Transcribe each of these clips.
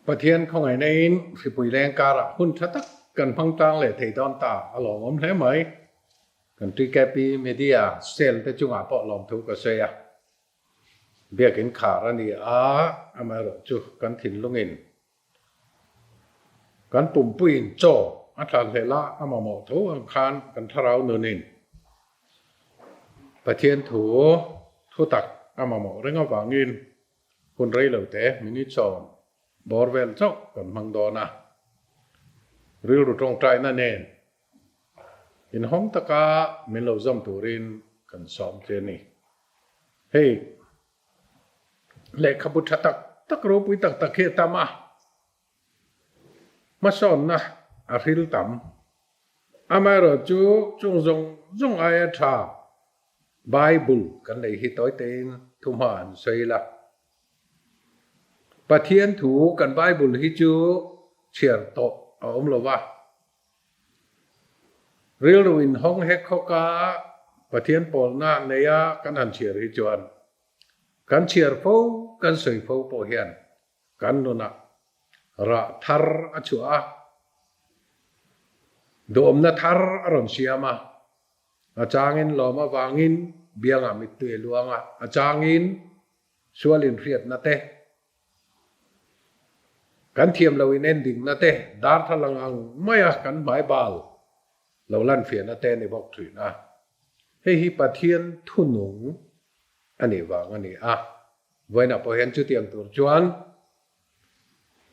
ประเทศของไอ้นี่สิปุยแรงการะหุ่นชัดกันพังตังเลยเทดอนตาอลองอมใช่ไหมกันที่แกปีเมียดียเซลแต่จุงอาปอลองทุกข์ก็เสียเบียกินขารันดีอามาโรจุกันถิ่นลุงอินกันปุ่มปุยนโจอัตราเลละอามาหมอทุอังคารกันทาราวนุนินประเทศถูทุตักอามาหมอเรื่องวางินคนไรเหล่าแต่มินิจอนบอร์เวลเจ้ากันมังดอนะหรือรูตรงใจนั่นเองอินห้องตะกาเมลเราจำตัวรินกันสอมเจนี่เฮ้เลขบุตรตักรูปุยตักตะเคียตามาสอนนะอาริลตัมอามาเราจูจงอายะชาไบเบิลกันในฮิตอยเตนทุมานใส่ละประเทียนถูกันไบเบิลฮิจูเชียร์โตอมลว่าเรียลวินห้องเฮกเขากาประเทียนปอลนาเนียกันหันเชียร์ฮิจวนกันเชียร์ฟูกันสวยฟูโปเฮียนกันโนนะระทาร์อชัวโดมนะทาร์อารมณ์เชียมาอาจารย์ลอมาวางินเบียงอามิตุเอลวงอาจารย์ชัวลินเรียดนะเตกันเทียมเราอินเอนดิ้งนะเตดาร์ทลังอังไม่อยากกันหมายบาลเราลั่นเฟียนะเตในบอกถือนะให้ฮิปะเทียนทุนุงอันนี้ว่าอันนี้ไว้นะพอเห็นจุดเตียงตัวจวน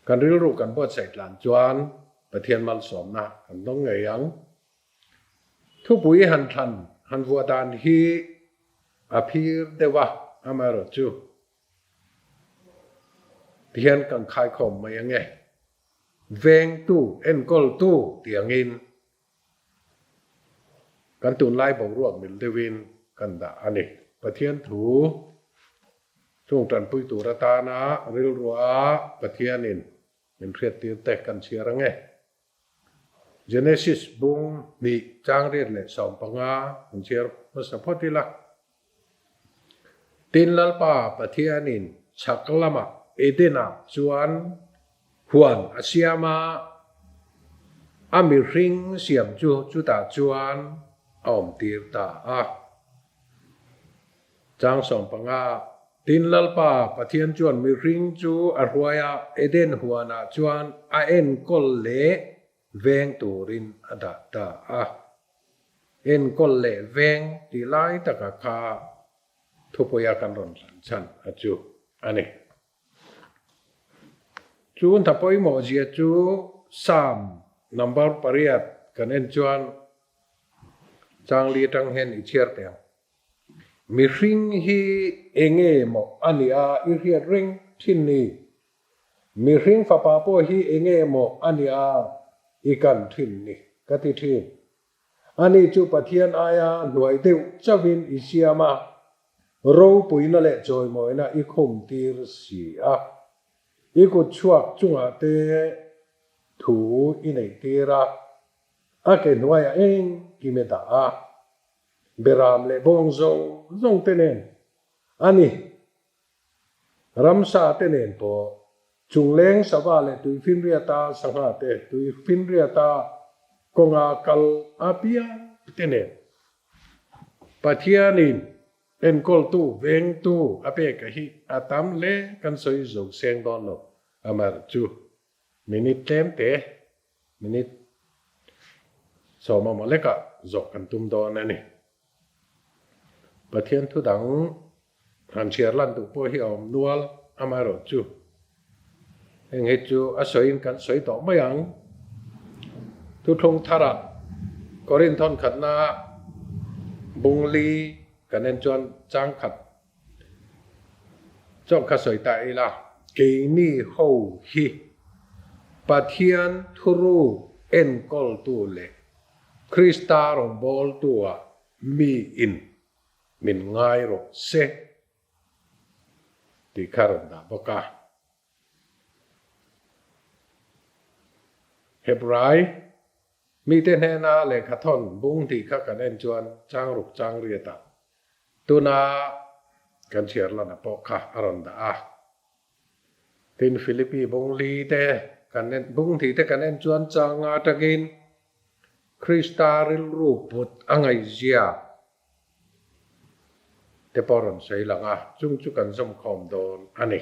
กันรู้กันบดใส่หลานจวนประเทียนมันสมนะกันต้องไงยังทุกปุยหันวัวดานฮีอภิรเดวะอามารจูเทียนกันขายของมายังไงเวงตู้เอ็นกอลตู้เตียงอินกันตุนไล่บอกรวมมิลเดวินกันดาอันนี้ประเทียนถูช่วงตันปุยตูรตานะริลรัวประเทียนินเป็นเรียดตีแตกกันเชียร์ไงGenesis บุงมีจางเรียนเลยสองปังมันเชียร์มาสปอติละตินลลปาปะเทียนินชักลมาเอเดนาจวนฮวนอาเซียมาอามิริงเสียมจูตาจวนออมตีร์ตาจางสองปังตินลลปาปะเทียนจวนมิริงจูอารวยาเอเดนฮวนาจวนอาเอ็นกอลเลเวงตูรินอดาตาเอ็นกอลเลเวงที่ไล่ตะกะคาทุพยากันรอนสันอาจูอันนี้จูนทับไปหมอเจียจู3 number ปริยัดกันเอ็นจวนจางลีตังเห็นอิเชียร์เตียงมีริงฮีเองหมออันนี้อิเรียริงที่นี่มีริงฟ้าป้าโปฮีเองหมออันนี้อีกันทินนี่กติทินอันนี้จูปะเทียนอายาหน่วยเดียวจะวินอิเชียมาเราปุยนั่นแหละจอยมอยนะอีคมตีรสีอีกุชวกจุงอาเตถูอินไอตีระเกนวายเองกิเมตาเบรามเลบงซงเตเนนอันนี้รัมซาเตเนนปอจุงเลงสบาเลตุยฟินเรียตาสังหาเตตุยฟินเรียตากงอาคัลอาเปียเตเนปัทยานินเอ็นกอลตูเวงตูอาเปกะฮิอาตัมเลกันสอยจงเสียงดอนโนอามาจูมินิเต็มเตมินิสอมาเลกะจกกันตุมดอนนั่นนี่ปัทยานทุดังหันเชียร์ลันตุโพฮิออมนัวลอามาโรจูเองเหตุจูอาศัยกันสวยต่อไม่ยังทุทงทาระกอรินทอนขัดนาบุงลีกันเอ็นจวนจางขัดจ้องขัดสวยตายละเกนี่โฮฮีปะเทียนทุรูเอ็นกอลตัวเล็กคริสตาร์บอลตัวมีอินมินง่ายรกเซติคารันดาบกาเฮบไรมีเทนเฮนาเลขทอนบุ้งที่ข้ากันเอ็นจวนจางรุกจางเรียตาตัวนากันเชียร์ลันปอกาอรันดา tin Philippines bung li te kan nen bung thi te kan nen chuan changa takin kristaril ruput angai zia te poron sei langa chung chu kan som khom don ani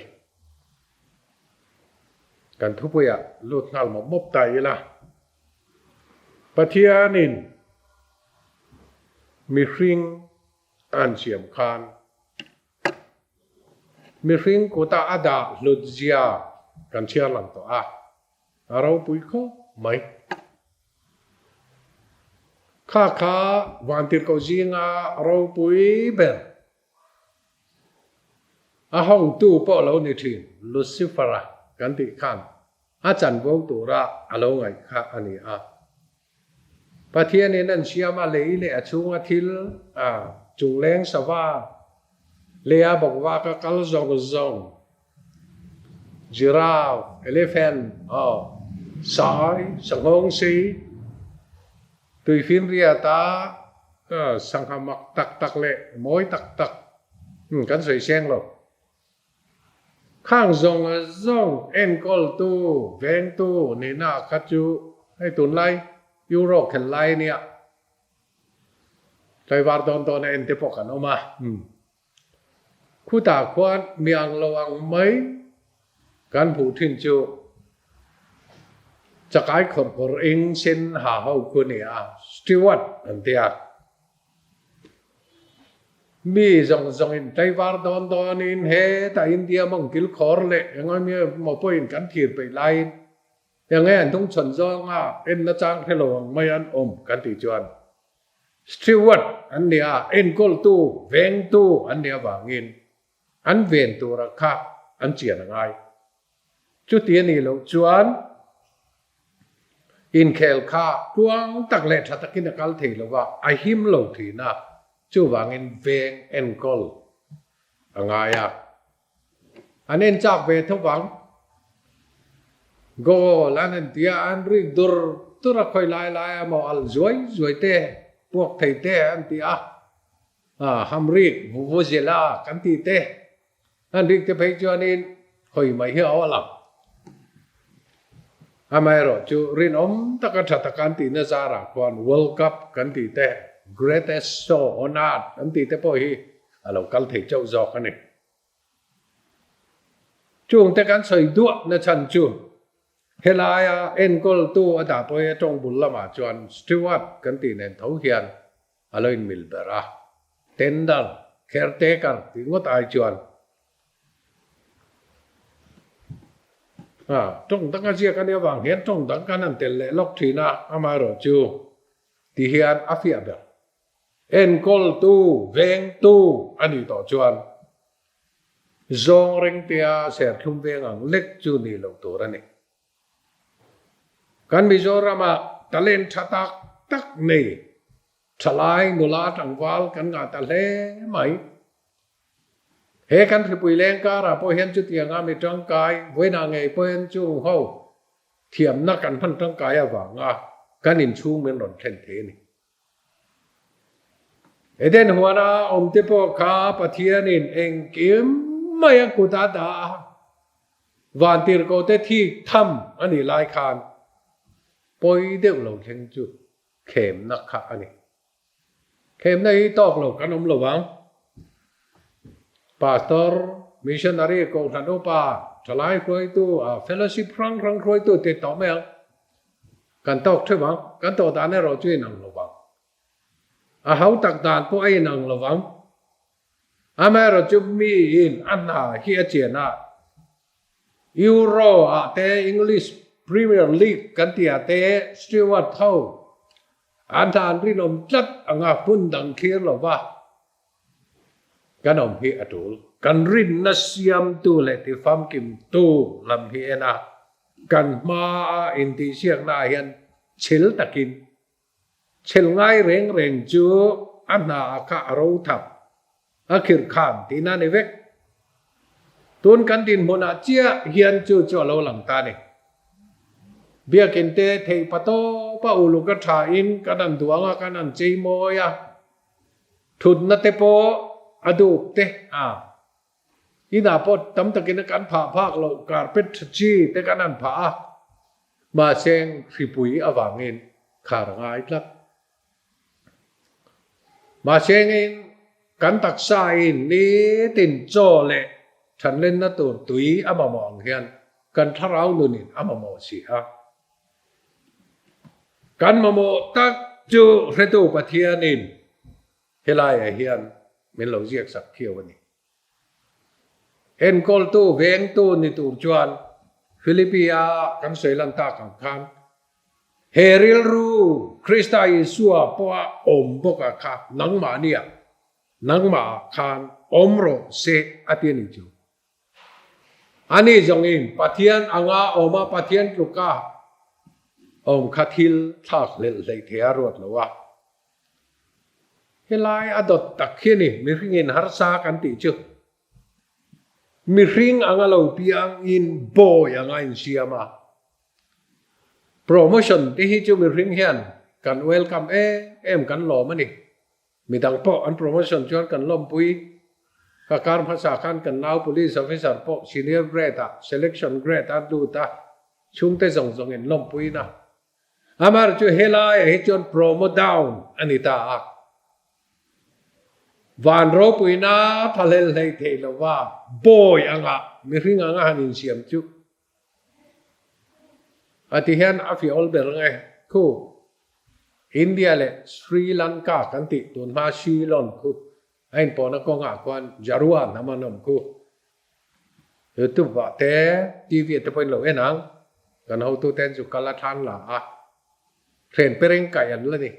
kan thupuya lut ngal mo mop tai la pathianin mi hring an siam khan mi hring kuta ada ludzia kan chia lang to a arau pui ko mai kha wantir ko zinga arau pui ber a hong tu po lo ni thin lucifera kan ti khan a chan vo tu ra alo ngai kha ani a pathianin an siama lei le achunga thil a chung leng sawa Leaบอกว่าก็กลจงจง giraffe elephant sói sừng hông xí tùy phiên ria ta sang hàm mặc tắc lệ mối tắc cắn sợi sen rồi khang jong jong en col tu veng tu ni na khát chu hay tuần lai euro khen lai nia trái var don en te pokan oma khu tả quan miệng lawang mấy can phụ thiên chu chắc ai khẩn khẩn in xin hà hậu của nè steward anh tiệt mi dòng in tây var don in he tại India mong kil khor lệ ngay mi một point cắn thiệt bị lai yang nghe anh tung chuẩn do nga in nó trang thế lawang mấy anh cắn tỷ chuan steward anh nè in col tu veng tu anh nè vàng in anh ven tu ra khác anh chuyển ngay chút tiền này lâu chuan in khel kha tuang tak le tha takin kal thei lova ai him lo thi na chu wang in veng en kol angaya anen chak ve thawang go lanen tia an ri dur tura khoi lai mo al zoi te puak thei te an tia hamri vuvuzela kan ti te an rik te phei chuanin khoi mai hi awala amai ro chu rin taka kan ti na zara kwan world cup kan ti te greatest show on earth kan ti te po hi alo kal thei chau zo kan ni chung te kan soi du na chan chu helaya en kol tu ada po e tong bul lama chuan steward kan ti nen thau hian aloin mil bera tender caretaker ti ngot ai chuan trong tất cả chia cái điều vàng hiến trong tất cả nền tiền lệ lốc thủy na ama rồi chu thì hiền afia bel en kol tu veng tu anh đi tỏ chuan zong ring tia ser thum veng ang lek chu ni lo tu ra ni kan Mizorama talen thatak tak ni thalai nula tangwal kan nga ta le mai he kan thipui leng ka ra po hian chu tianga mi tang kai voina ngei po hian chu ho thiam na kan phan tang kai awanga kan in chung men ron thlen the ni eden huana te po kha pathian in eng kim mai ku ta da van tir ko te thi tham ani lai khan poi deu lo theng chu khem na kha ani khem nei tok lo kan lo wang pastor missionary ko thano pa thalai khoi tu fellowship rang khoi tu te to mel kan tok thwe wang kan to ta ne ro chui nang lo wang hau tak dan po ai nang lo wang ama ro chu mi in anna hi a chena euro te English Premier League kan tia te steward thau an than ri nom chat anga pun dang khir lo wa kan om hi atul kan rin na siam tu le ti fam kim tu lam hi ena kan ma in ti siak na hian chil takin chil ngai reng chu anna kha ro thap akhir kham ti na ne vek tun kan din mona chia hian chu cho lo lang ta ni bia ken te thei pato pa ulu ka tha in kanan duanga kanan chei moya thut na te po aduk te อีน่าพอตำตะกินกันผ่าภาคเราการเป็นจีแต่กันนั้นผ่ามาเซงสิปุยอวางเงินขาดง่ายครับมาเชงอินกันตักษาอินนี้ตินโจเละฉันเล่นนัตัวตุยอามามองเฮียนกันทารานุนินอามามองสิฮะกันมาโมตักจูเรตูปะเทียนินเฮลายเฮียนเมนเราเรียกสักเที่ยววันนี้เอ็นกอลตูเวงตูนิตูจวนฟิลิปปิอากันเซลันตากังคันเฮริลรูคริสต์อิสุอาปะอมบกะคานังมาเนียนังมาคานอมโรเซอตินิจูอันนี้จงอินปะเทียนอ่างาอมาปะเทียนลูกาอมคาทิลทักเลเลเทียรวดละวะเฮลายอดตักเขียนี่มีริงินฮาร์ซากันติจูมีริงอ่างาเราเปียงอินโบยังไงเสียมาโปรโมชั่นที่ฮิจูมีริงเฮียนกันเวลคัมเอ็มกันหล่อมันนี่มีดังพออันโปรโมชั่นชวนกันล้มปุยการภาษาคันกันนาว police officer พอ senior grade selection grade อันดูตาชุมเตส่งเงินล้มปุยนะอามาร์จูเฮลายฮิจวนโปรโมดาวน์อันนี้ตาอักวันรบปุยนะทะเลเลยเทลว่าโบยอ่างะมีริงอ่างะหันินเสียมจุอาทิเห็นอาฟิออลเบลไงคู่อินเดียเลยสรีลังกากันติตัวมาชีลอนคู่ไอ้ปอนักกงอาควันจารวนน้ำมันนมคู่ตุบะเตะทีวีจะเป็นเหล่าเอ็นังกันเอาตัวเต้นสุกลาทันละเทรนเปริงกายันละนี่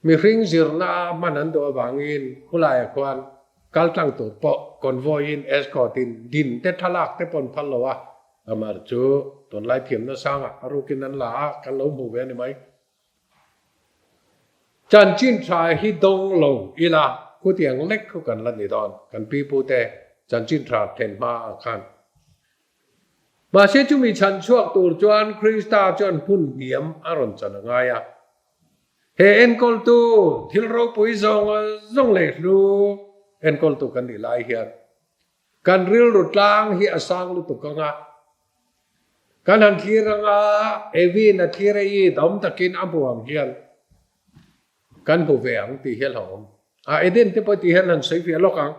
มีริงจิรนามันนั้นตัวบางอินกุลายควันกัลตั้งตัวปอคอนโวยินเอสคอตินดินเตทลักเตปนพัลละวะอามาร์จูตัวไล่เทียมนั่นสร้างอารุกินนั่นละกันล้มหูเวนไหมจันจินทรายฮิดงลงอีลากูเตียงเล็กคู่กันละนี่ตอนกันปีปูเตจันจินทราเทนมาคันมาเชื่อจุมีชันช่วงตูจวนคริสตาจวนพุ่นเหียมอารมณ์จันง่ายเฮเอ็นกอลตูทิลโรปุยซงเล็กรูเอ็นกอลตูกันดีไลเฮียนกันริลรุดลางฮีอาสังลุตุกังกันหันทีรังเอวีนทีเรยีดอมตะกินอับวงเฮียนกันผู้เวียงตีเฮลหอมเอเดนที่พอตีเฮลหันใส่เฟียลกัง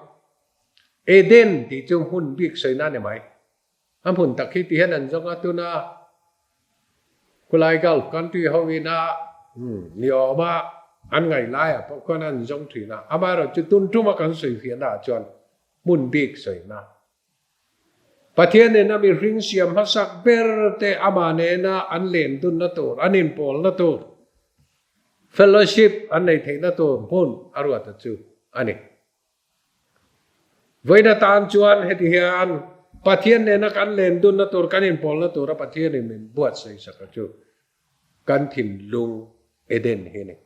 เอเดนที่จงหุ่นบิกใส่นั่นไหมอันหุ่นตะกี้ตีเฮลหันจงอัตุนากุไลกัลกันที่ฮาวินานี่ออกมาอันไงไล่เพราะคนนั้นจงถือนะอามาเราจะตุนทุ่มกันใส่เฟียน่าจวนมุนบิกใส่นะประเทศเนี่ยนะมีริงเสียมฮัสักเบอร์เตอามาเนนะอันเลนตุนนะตัวอันอินโพลนะตัวเฟลโลชิพอันในเทนะตัวพุ่นอารวตจูอันนี้เวนัตานจวนเฮติเฮียนประเทศเนี่ยนะกันเลนตุนนะตัวกันอินโพลนะตัวรับประเทศเนี่ยมันบวชใส่สักจูกันถิ่นลุงเอเดนเฮนี่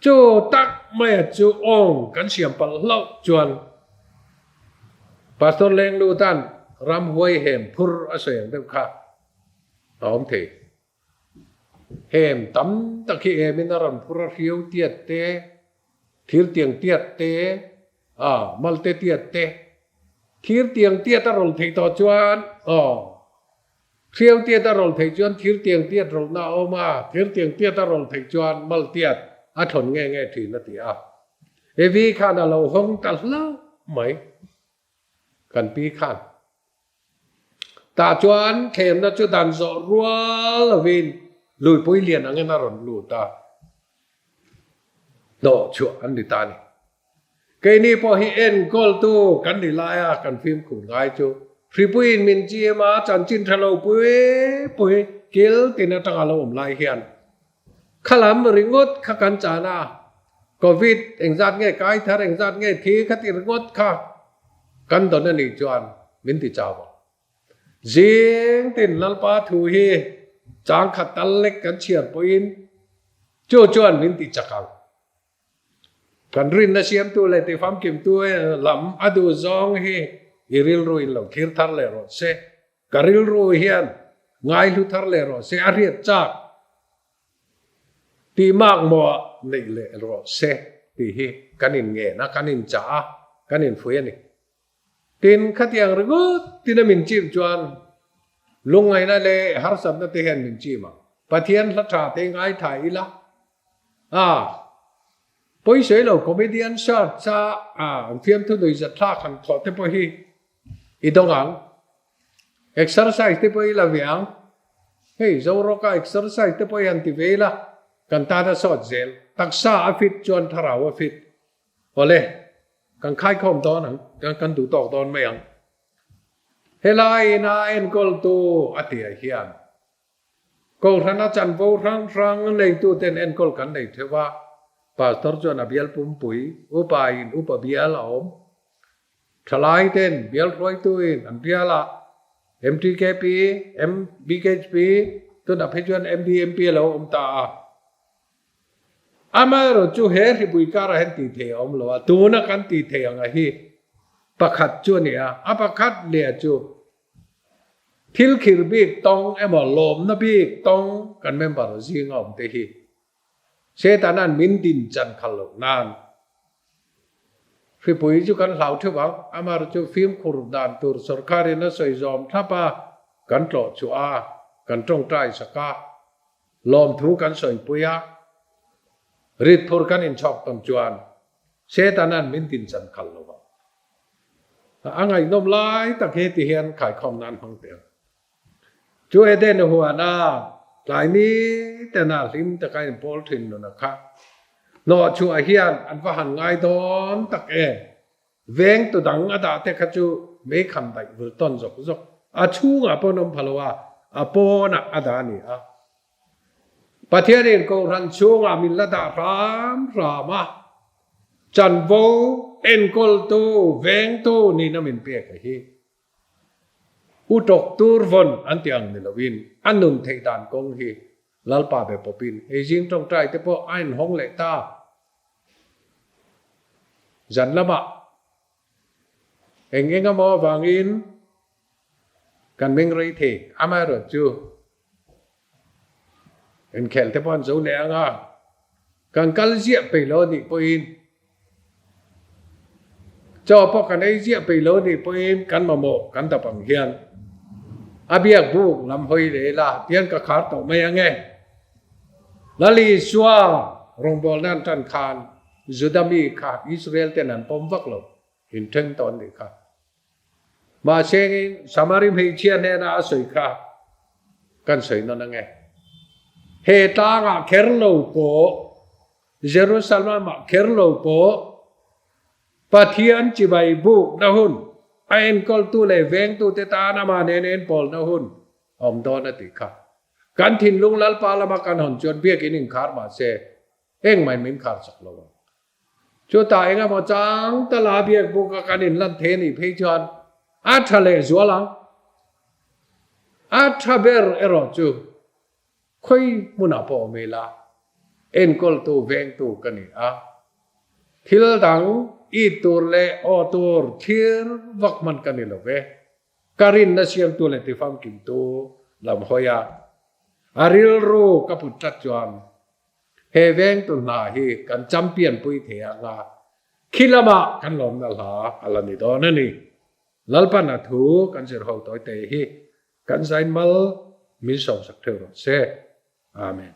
จูตักไม่จูองกันเสียมปลเล่าจวนปาสตอร์เลงดูตันรำหวยเหมพุรอาศัยเด็กข้าหอมเทเหมตั้มตะกี้เอมินารำพุรเขียวเตียเตทีร์เตียงเตียเตมัลเตเตียเตทีร์เตียงเตียตรอลเทต่อจวนเขียวเตียตรอลเทจวนทีร์เตียงเตียตรอลนาออกมาทีร์เตียงเตียตรอลเทจวนมัลเตียทนง่ายๆทีนาทีเอวีข้าน่ะเราห้องตัดละไหมกันปีขันตาจวนเข็มนัจุดันโซรัวลวินลุยปุยเลียนอังเงินนารอนลูตาโดชัวอันดิตานี่เกนี่พอฮิเอ็นกอลตูกันดิลายกันฟิล์มขุนไงจูฟรีปุยมินจีมาจันจินทะโลปุยกิลตินาตังอาลมไลเฮียนขลัมริงดขกันจานาโควิดเอ็งจัดเงี้ยกายทาร์เอ็งจัดเงี้ยทีขติริงดค่ะกันตอนนั้นอีกจวนมินติจาวจิงตินลัลปาทูฮีจางขัดตัลเล็กกันเชียร์ปุยนจู่จวนมินติจักรกันรินนาเชียมตัวเลยที่ฟังกิมตัวลำอดูจองฮีอิริลรูอินหลงคิร์ทาร์เลโรเซกริลรูเฮียนง่ายลุทาร์เลโรเซอาริยจักตีมากมัวในเลโรเซ ตีฮีกันอินเงนะกันอินจ้ากันอินฟุยนี่ตินขัดยังรึกูตินมินจีมจวนลุงไงนั่นเลยฮาร์สันนั่นเตหันมินจีมาปะเทียนรัชาเตงไงไทยละปุ้ยเสยเราคอมเมดี้ชาจ้าฟิล์มทุกโดยจะท่าขันถอดเตปุ้ยอีตรงอังเอ็กซ์เซอร์ไซส์เตปุ้ยละเวียงเฮ้ยเราโรก้าเอ็กซ์เซอร์ไซส์เตปุ้ยอันติเวละกันตาได้สอดเซลตักษาอฟิตจวนทาราวอฟิตโอเล่กันค่ายคอมตอนนั้นกันดูตอกตอนไม่ยังเฮลัยนาเอ็นกอลตูอติอาเฮียนกอลทันอาจารย์โบรังในตัวเต็นเอ็นกอลกันในเทว่าปาสตอร์จวนเบียลปุ่มปุ๋ยอุปายอุปเบียลอมทลายเต็นเบียลรอยตัวอันเบียละ MTKP MBKP ตัวนับให้จวน MDMP แล้วอมตาอามาเราจูเฮริบุยการเห็นตีเทียมเราตัวนักกันตีเทียงไงฮีประคัดจูเนี่ยประคัดเลียจูทิลคิรบีกตองบอลลมนะบีกตองกันเมมบาร์ซิงอมเตฮีเชตานันมินดินจันขลุนานฟิปุยจูกันเหล่าที่ว่าอามาเราจูฟิล์มคุรดานตัวสรคารินัสไอจอมทับกันโตชัวกันตรงใจสักกาลมถูกันสวยปุยริดพูดกันอินชอบตอนจวนเชตานันมินดินจันขลุวอังไงนมไล่ตะเกียติเฮียนขายคอมนั้นพังเตียงช่วยเด่นหัวหน้าหลายนี้แต่น่าลิมตะไคร้โพลทินนะครับนอช่วยเฮียนอันว่าหันไงตอนตะเกียเวงตัวดังอาดาเตขจูไม่ขันได้วิลตันจกชูงปนมพลวาปนักอาดานี่ประเทศนี้ก็รันชูงมิลลดารามจันโวเอ็นกอลตูเวงตูนี่น้ำมินเปียกฮีอุตกตูร์วนอันที่อังนิลวินอันนุ่มเทดานกงฮีลัลปาเบปปินเอจิงตรงใจแต่พอไอ้ห้องเล็กตาจันละบะเองก็มาวางอินกันเมงไรเทอามารจูเอ็นแขลแต่พอนเจ้าเลี้ยงกันกัลเจียไปโลนี่ปอินจอพอกันไอเจียไปโลนี่ปอินกันมาโมกันตะปังเฮียนอาเบียกบุกลำหอยเลยล่ะเตียนก็ขาดต่อไม่ยังไงลาลีชัวรงบอลนั่นจันคานจุดามีค่ะอิสราเอลเต็นันปมวักลบหินถึงตอนนี้ค่ะมาเชงสามาริมเฮเชียนเนน่าสวยค่ะกันสวยนั่นไงเฮตางะเคร์โลโปเยรูซาเล็มเคร์โลโปปะเทียนจิบายบุกนะหุ่นไอ้กอลตูเลเวงตูเตตานามาเนเนนปอลนะหุ่นอมโดนติค่ะกันถิ่นลุงลัลปาลมากันหันจวนเบียกินิงขาร์มาเซเอ็งไม่มินขาร์สักโลจูตาเอ็งมาจังตลาเบียกบุกกันอินลันเทนี่เพจอนอาทะเลจัวลังอาทะเบร์เอรอจูค่อยมุนาปอเมลาเอ็นกอลตูเวงตูกันนี่ทิลดังอีตัวเล่อตัวเทียร์วักมันกันนี่ละเวการินนัชยมตัวเล่ที่ฟังกิมตูลำหอยอาริลรูกับพุทธจวนเฮเวงตัวนาฮีกันจำเปลี่ยนปุยเทียงคิลมากันลมนั่นละอะไรนี่ตัวนั่นนี่ลัลปานาทูกันเสียหอตัวเตฮีกันใจมัลมิสองสักเท่าไรเซอาเมน